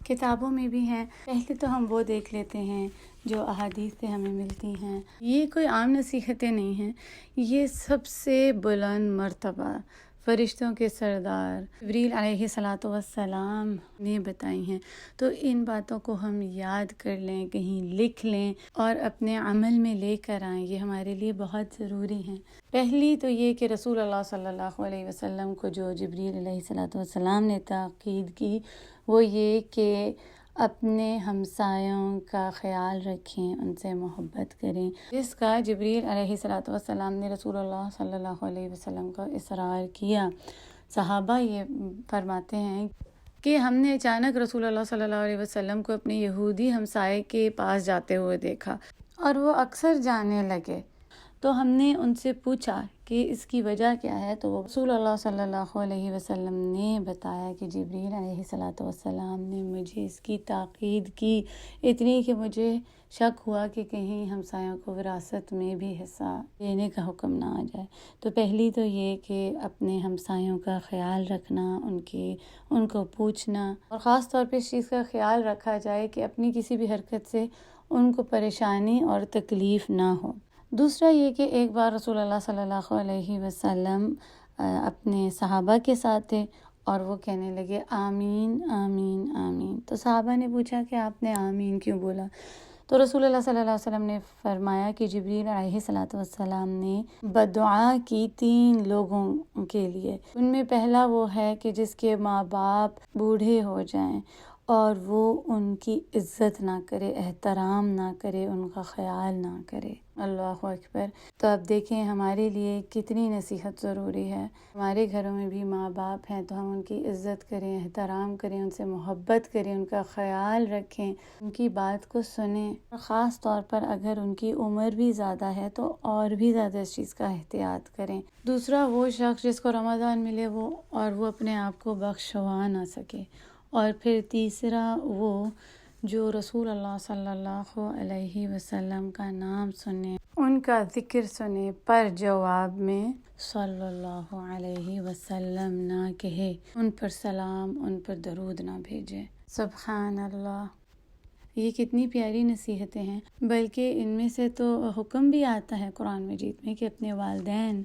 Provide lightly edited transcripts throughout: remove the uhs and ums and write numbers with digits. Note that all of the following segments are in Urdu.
کتابوں میں بھی ہیں۔ پہلے تو ہم وہ دیکھ لیتے ہیں جو احادیث سے ہمیں ملتی ہیں۔ یہ کوئی عام نصیحتیں نہیں ہیں، یہ سب سے بلند مرتبہ فرشتوں کے سردار جبریل علیہ السلام نے بتائی ہیں۔ تو ان باتوں کو ہم یاد کر لیں، کہیں لکھ لیں اور اپنے عمل میں لے کر آئیں، یہ ہمارے لیے بہت ضروری ہیں۔ پہلی تو یہ کہ رسول اللہ صلی اللہ علیہ وسلم کو جو جبریل علیہ السلام نے تاکید کی وہ یہ کہ اپنے ہمسایوں کا خیال رکھیں، ان سے محبت کریں، جس کا جبریل علیہ السلام نے رسول اللہ صلی اللہ علیہ وسلم کا اصرار کیا۔ صحابہ یہ فرماتے ہیں کہ ہم نے اچانک رسول اللہ صلی اللہ علیہ وسلم کو اپنے یہودی ہمسائے کے پاس جاتے ہوئے دیکھا اور وہ اکثر جانے لگے، تو ہم نے ان سے پوچھا کہ اس کی وجہ کیا ہے، تو وہ رسول اللہ صلی اللہ علیہ وسلم نے بتایا کہ جبریل علیہ السلام نے مجھے اس کی تاکید کی، اتنی کہ مجھے شک ہوا کہ کہیں ہمسایوں کو وراثت میں بھی حصہ دینے کا حکم نہ آ جائے۔ تو پہلی تو یہ کہ اپنے ہمسایوں کا خیال رکھنا، ان کو پوچھنا، اور خاص طور پہ اس چیز کا خیال رکھا جائے کہ اپنی کسی بھی حرکت سے ان کو پریشانی اور تکلیف نہ ہو۔ دوسرا یہ کہ ایک بار رسول اللہ صلی اللہ علیہ وسلم اپنے صحابہ کے ساتھ تھے اور وہ کہنے لگے آمین آمین آمین، تو صحابہ نے پوچھا کہ آپ نے آمین کیوں بولا؟ تو رسول اللہ صلی اللہ علیہ وسلم نے فرمایا کہ جبریل علیہ السلام نے بددعا کی 3 لوگوں کے لیے، ان میں پہلا وہ ہے کہ جس کے ماں باپ بوڑھے ہو جائیں اور وہ ان کی عزت نہ کرے، احترام نہ کرے، ان کا خیال نہ کرے۔ اللہ اکبر۔ تو اب دیکھیں ہمارے لیے کتنی نصیحت ضروری ہے۔ ہمارے گھروں میں بھی ماں باپ ہیں تو ہم ان کی عزت کریں، احترام کریں، ان سے محبت کریں، ان کا خیال رکھیں، ان کی بات کو سنیں، اور خاص طور پر اگر ان کی عمر بھی زیادہ ہے تو اور بھی زیادہ اس چیز کا احتیاط کریں۔ دوسرا وہ شخص جس کو رمضان ملے وہ اپنے آپ کو بخشوا نہ سکے، اور پھر تیسرا وہ جو رسول اللہ صلی اللہ علیہ وسلم کا نام سنے، ان کا ذکر سنے، پر جواب میں صلی اللہ علیہ وسلم نہ کہے، ان پر سلام، ان پر درود نہ بھیجے۔ سبحان اللہ، یہ کتنی پیاری نصیحتیں ہیں۔ بلکہ ان میں سے تو حکم بھی آتا ہے قرآن مجید میں کہ اپنے والدین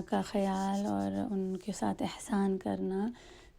کا خیال اور ان کے ساتھ احسان کرنا۔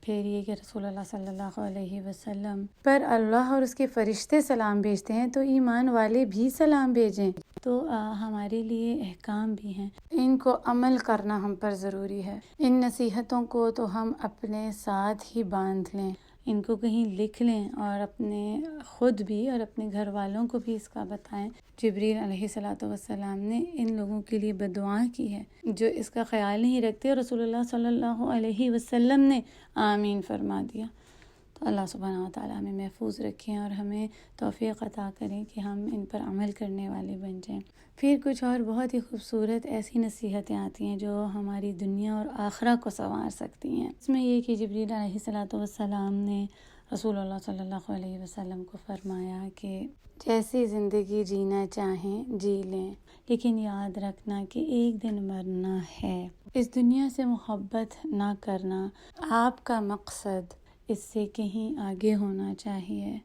پھر یہ کہ رسول اللہ صلی اللہ علیہ وسلم پر اللہ اور اس کے فرشتے سلام بھیجتے ہیں، تو ایمان والے بھی سلام بھیجیں۔ تو ہمارے لیے احکام بھی ہیں، ان کو عمل کرنا ہم پر ضروری ہے۔ ان نصیحتوں کو تو ہم اپنے ساتھ ہی باندھ لیں، ان کو کہیں لکھ لیں، اور اپنے خود بھی اور اپنے گھر والوں کو بھی اس کا بتائیں۔ جبریل علیہ السلام نے ان لوگوں کے لیے بددعا کی ہے جو اس کا خیال نہیں رکھتے، اور رسول اللہ صلی اللہ علیہ وسلم نے آمین فرما دیا۔ تو اللہ سبحانہ و تعالیٰ ہمیں محفوظ رکھیں اور ہمیں توفیق عطا کریں کہ ہم ان پر عمل کرنے والے بن جائیں۔ پھر کچھ اور بہت ہی خوبصورت ایسی نصیحتیں آتی ہیں جو ہماری دنیا اور آخرہ کو سنوار سکتی ہیں۔ اس میں یہ کہ جبریل علیہ السلام نے رسول اللہ صلی اللہ علیہ وسلم کو فرمایا کہ جیسی زندگی جینا چاہیں جی لیں، لیکن یاد رکھنا کہ ایک دن مرنا ہے۔ اس دنیا سے محبت نہ کرنا، آپ کا مقصد اس سے کہیں آگے ہونا چاہیے۔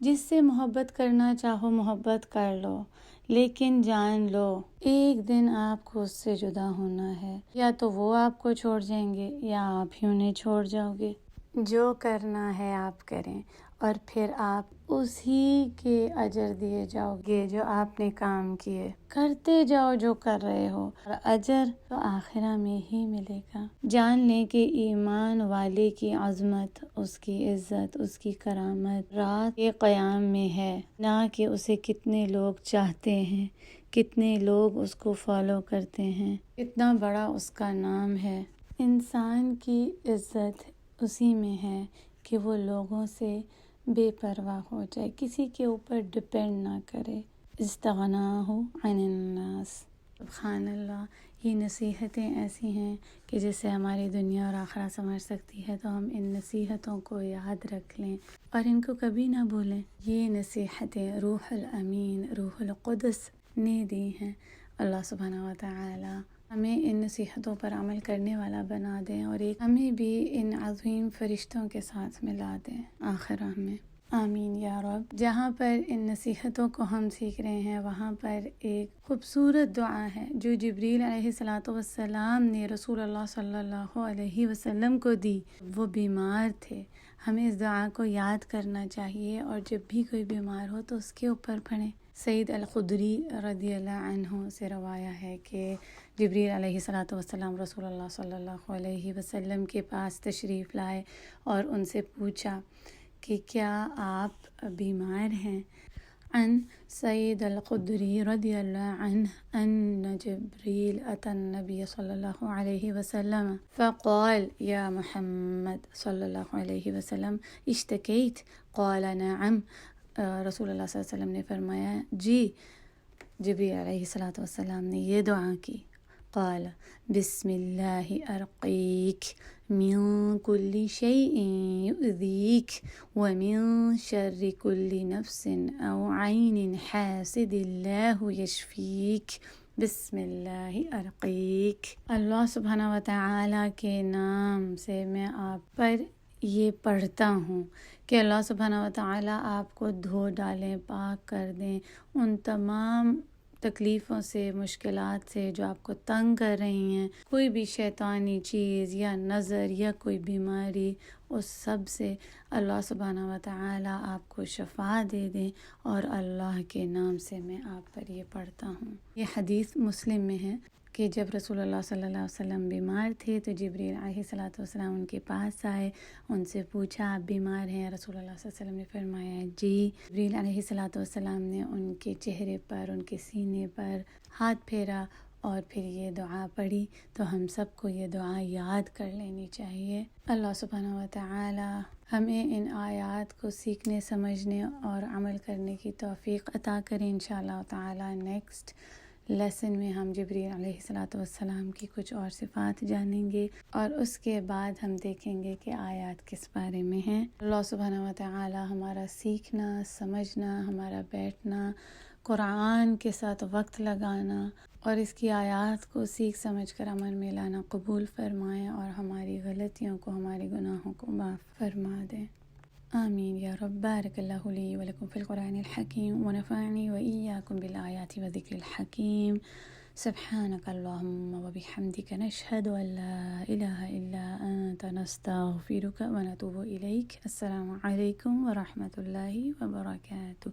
جس سے محبت کرنا چاہو محبت کر لو، لیکن جان لو ایک دن آپ کو اس سے جدا ہونا ہے، یا تو وہ آپ کو چھوڑ جائیں گے یا آپ ہی انہیں چھوڑ جاؤ گے۔ جو کرنا ہے آپ کریں، اور پھر آپ اسی کے اجر دیے جاؤ گے جو آپ نے کام کیے۔ کرتے جاؤ جو کر رہے ہو، اور اجر تو آخرہ میں ہی ملے گا۔ جان لیں کہ ایمان والے کی عظمت، اس کی عزت، اس کی کرامت رات کے قیام میں ہے، نہ کہ اسے کتنے لوگ چاہتے ہیں، کتنے لوگ اس کو فالو کرتے ہیں، کتنا بڑا اس کا نام ہے۔ انسان کی عزت اسی میں ہے کہ وہ لوگوں سے بے پرواہ ہو جائے، کسی کے اوپر ڈپینڈ نہ کرے۔ استغناہ عن الناس۔ سبحان اللہ، یہ نصیحتیں ایسی ہیں کہ جس سے ہماری دنیا اور آخرہ سنور سکتی ہے، تو ہم ان نصیحتوں کو یاد رکھ لیں اور ان کو کبھی نہ بھولیں۔ یہ نصیحتیں روح الامین، روح القدس نے دی ہیں۔ اللہ سبحانہ و تعالی ہمیں ان نصیحتوں پر عمل کرنے والا بنا دیں اور ایک ہمیں بھی ان عظیم فرشتوں کے ساتھ ملا دیں آخر میں، آمین یا رب۔ جہاں پر ان نصیحتوں کو ہم سیکھ رہے ہیں وہاں پر ایک خوبصورت دعا ہے جو جبریل علیہ السلام نے رسول اللہ صلی اللہ علیہ وسلم کو دی۔ وہ بیمار تھے، ہمیں اس دعا کو یاد کرنا چاہیے اور جب بھی کوئی بیمار ہو تو اس کے اوپر پڑھیں۔ سید الخدری رضی اللہ عنہ سے روایہ ہے کہ جبریل علیہ السلام رسول اللہ صلی اللہ علیہ وسلم کے پاس تشریف لائے اور ان سے پوچھا کہ کیا آپ بیمار ہیں؟ عن سید الخدری رضی اللہ عنہ ان جبریل اتى النبی صلی اللہ علیہ وسلم فقال یا محمد صلی اللہ علیہ وسلم اشتکیت؟ قال نعم۔ رسول اللہ صلی اللہ علیہ وسلم نے فرمایا جی۔ جبریل علیہ السلام نے یہ دعا کی، قال بسم اللہ ارقیک من کل شیء یؤذیک ومن شر کل نفس او عین حاسد اللہ یشفیک، بسم اللہ ارقیک۔ اللہ سبحانہ و تعالیٰ کے نام سے میں آپ پر یہ پڑھتا ہوں کہ اللہ سبحانہ و تعالیٰ آپ کو دھو ڈالیں، پاک کر دیں ان تمام تکلیفوں سے، مشکلات سے جو آپ کو تنگ کر رہی ہیں، کوئی بھی شیطانی چیز یا نظر یا کوئی بیماری، اس سب سے اللہ سبحانہ و تعالیٰ آپ کو شفا دے دیں، اور اللہ کے نام سے میں آپ پر یہ پڑھتا ہوں۔ یہ حدیث مسلم میں ہے کہ جب رسول اللہ صلی اللہ علیہ وسلم بیمار تھے تو جبریل علیہ السلام ان کے پاس آئے، ان سے پوچھا آپ بیمار ہیں؟ رسول اللہ صلی اللہ علیہ وسلم نے فرمایا جی۔ جبریل علیہ السلام نے ان کے چہرے پر، ان کے سینے پر ہاتھ پھیرا اور پھر یہ دعا پڑھی۔ تو ہم سب کو یہ دعا یاد کر لینی چاہیے۔ اللہ سبحانہ و تعالی ہمیں ان آیات کو سیکھنے، سمجھنے اور عمل کرنے کی توفیق عطا کریں انشاءاللہ تعالی۔ نیکسٹ لیسن میں ہم جبریل علیہ السلام کی کچھ اور صفات جانیں گے اور اس کے بعد ہم دیکھیں گے کہ آیات کس بارے میں ہیں۔ اللہ سبحانہ و تعالی ہمارا سیکھنا، سمجھنا، ہمارا بیٹھنا، قرآن کے ساتھ وقت لگانا اور اس کی آیات کو سیکھ سمجھ کر عمل میں لانا قبول فرمائیں، اور ہماری غلطیوں کو، ہمارے گناہوں کو معاف فرما دیں، آمین یا رب۔ بارک اللہ لی ولکم فی القرآن الحکیم ونفعنی وإیاکم بالآیات وذکر الحکیم۔ سبحانک اللہم وبحمدک نشہد ان لا الہ الا انت نستغفرک ونتوب الیک۔ السلام علیکم ورحمۃ اللہ وبرکاتہ۔